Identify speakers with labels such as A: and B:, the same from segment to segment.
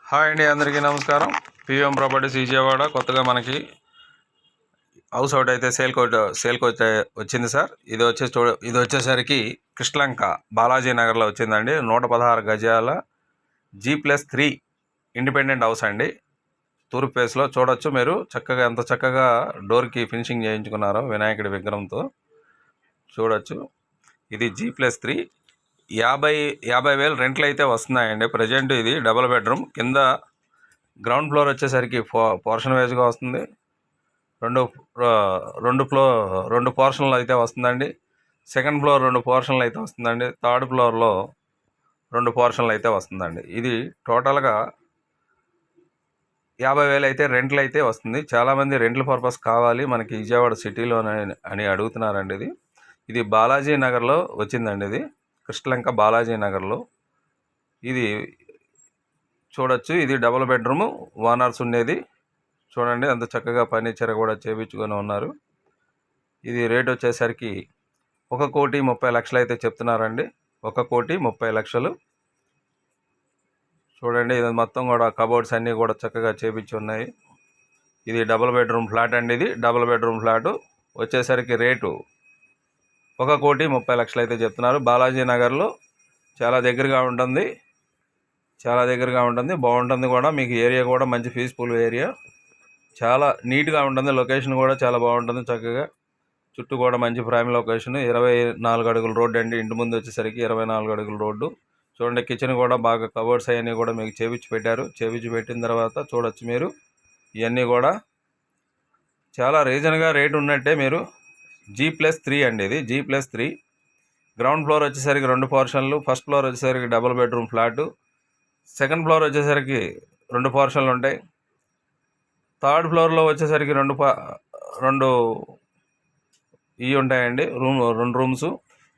A: Hi అండి, అందరికీ నమస్కారం. పీవీఎం ప్రాపర్టీస్ విజయవాడ కొత్తగా మనకి హౌస్ ఒకటి అయితే సేల్కి వచ్చింది సార్. ఇది వచ్చేసరికి కృష్ణలంక బాలాజీ నగర్లో వచ్చిందండి. 116 గజాల G+3 ఇండిపెండెంట్ హౌస్ అండి. తూర్పు ఫేస్లో చూడొచ్చు మీరు. చక్కగా ఎంత చక్కగా డోర్కి ఫినిషింగ్ చేయించుకున్నారో వినాయకుడి విగ్రహంతో చూడొచ్చు. ఇది G+3 50,000 రెంట్లు అయితే వస్తున్నాయండి. ప్రజెంట్ ఇది డబుల్ బెడ్రూమ్. కింద గ్రౌండ్ ఫ్లోర్ వచ్చేసరికి పోర్షన్ వైజ్గా వస్తుంది. రెండు పోర్షన్లు అయితే వస్తుందండి. సెకండ్ ఫ్లోర్ 2 పోర్షన్లు అయితే వస్తుందండి. థర్డ్ ఫ్లోర్లో 2 పోర్షన్లు అయితే వస్తుందండి. ఇది టోటల్గా 50,000 అయితే రెంట్లు అయితే వస్తుంది. చాలామంది రెంట్ల పర్పస్ కావాలి మనకి విజయవాడ సిటీలో అని అడుగుతున్నారండి. ఇది బాలాజీ నగర్లో వచ్చిందండి. ఇది కృష్ణలంక బాలాజీ నగర్లో. ఇది చూడొచ్చు. ఇది డబుల్ బెడ్రూమ్, ఓనర్స్ ఉండేది. చూడండి అంత చక్కగా ఫర్నిచర్ కూడా చేయించుకొని ఉన్నారు. ఇది రేట్ వచ్చేసరికి 1,30,00,000 అయితే చెప్తున్నారండి. 1,30,00,000. చూడండి ఇది మొత్తం కూడా కబోర్డ్స్ అన్నీ కూడా చక్కగా చేయించి ఉన్నాయి. ఇది డబుల్ బెడ్రూమ్ ఫ్లాట్ అండి. ఇది డబుల్ బెడ్రూమ్ ఫ్లాటు వచ్చేసరికి రేటు 1,30,00,000 అయితే చెప్తున్నారు. బాలాజీ నగర్లో చాలా దగ్గరగా ఉంటుంది. బాగుంటుంది కూడా. మీకు ఏరియా కూడా మంచి పీస్ఫుల్ ఏరియా, చాలా నీట్గా ఉంటుంది. లొకేషన్ కూడా చాలా బాగుంటుంది. చక్కగా చుట్టూ కూడా మంచి ప్రైమ్ లొకేషన్. 24 అడుగుల రోడ్డు అండి. ఇంటి ముందు వచ్చేసరికి 24 అడుగుల రోడ్డు. చూడండి కిచెన్ కూడా బాగా కబోర్డ్స్ అవన్నీ కూడా మీకు చేపించి పెట్టారు. చేపించి పెట్టిన తర్వాత చూడొచ్చు మీరు. ఇవన్నీ కూడా చాలా రీజన్గా రేటు ఉన్నట్టే. మీరు G+3 అండి. ఇది G+3. గ్రౌండ్ ఫ్లోర్ వచ్చేసరికి 2 పోర్షన్లు. ఫస్ట్ ఫ్లోర్ వచ్చేసరికి double bedroom flat. Second floor వచ్చేసరికి 2 పోర్షన్లు ఉంటాయి. థర్డ్ ఫ్లోర్లో వచ్చేసరికి రెండు ఇవి ఉంటాయండి, 2 రూమ్స్.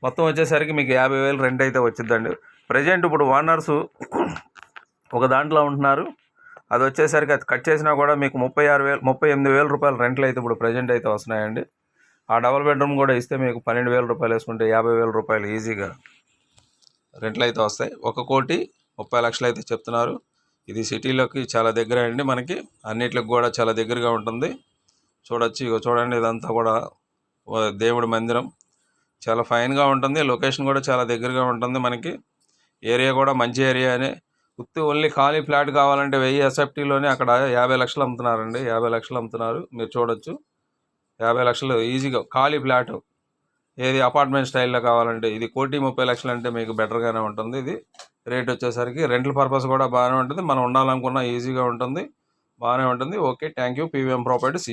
A: మొత్తం వచ్చేసరికి మీకు 50,000 రెంట్ అయితే వచ్చిందండి. ప్రజెంట్ ఇప్పుడు ఓనర్స్ ఒక దాంట్లో ఉంటున్నారు. అది వచ్చేసరికి అది కట్ చేసినా కూడా మీకు 38,000 రూపాయలు రెంట్లు అయితే ఇప్పుడు ప్రజెంట్ అయితే వస్తున్నాయండి. ఆ డబుల్ బెడ్రూమ్ కూడా ఇస్తే మీకు 12,000 రూపాయలు వేసుకుంటే 50,000 రూపాయలు ఈజీగా రెంట్లు అయితే వస్తాయి. 1,30,00,000 అయితే చెప్తున్నారు. ఇది సిటీలోకి చాలా దగ్గర అండి. మనకి అన్నిటికి కూడా చాలా దగ్గరగా ఉంటుంది. చూడొచ్చు. చూడండి ఇదంతా కూడా దేవుడి మందిరం. చాలా ఫైన్గా ఉంటుంది. లొకేషన్ కూడా చాలా దగ్గరగా ఉంటుంది. మనకి ఏరియా కూడా మంచి ఏరియానే. ఓన్లీ ఖాళీ ఫ్లాట్ కావాలంటే 1000 SFTలోనే అక్కడ 50,00,000 అమ్ముతున్నారండి. 50,00,000 అమ్ముతున్నారు. మీరు చూడొచ్చు. 50,00,000 ఈజీగా ఖాళీ ఫ్లాట్. ఏది అపార్ట్మెంట్ స్టైల్లో కావాలంటే ఇది 1,30,00,000 అంటే మీకు బెటర్గానే ఉంటుంది. ఇది రేట్ వచ్చేసరికి రెంటల్ పర్పస్ కూడా బాగానే ఉంటుంది. మనం ఉండాలనుకున్న ఈజీగా ఉంటుంది, బాగానే ఉంటుంది. Okay, thank you. PVM properties.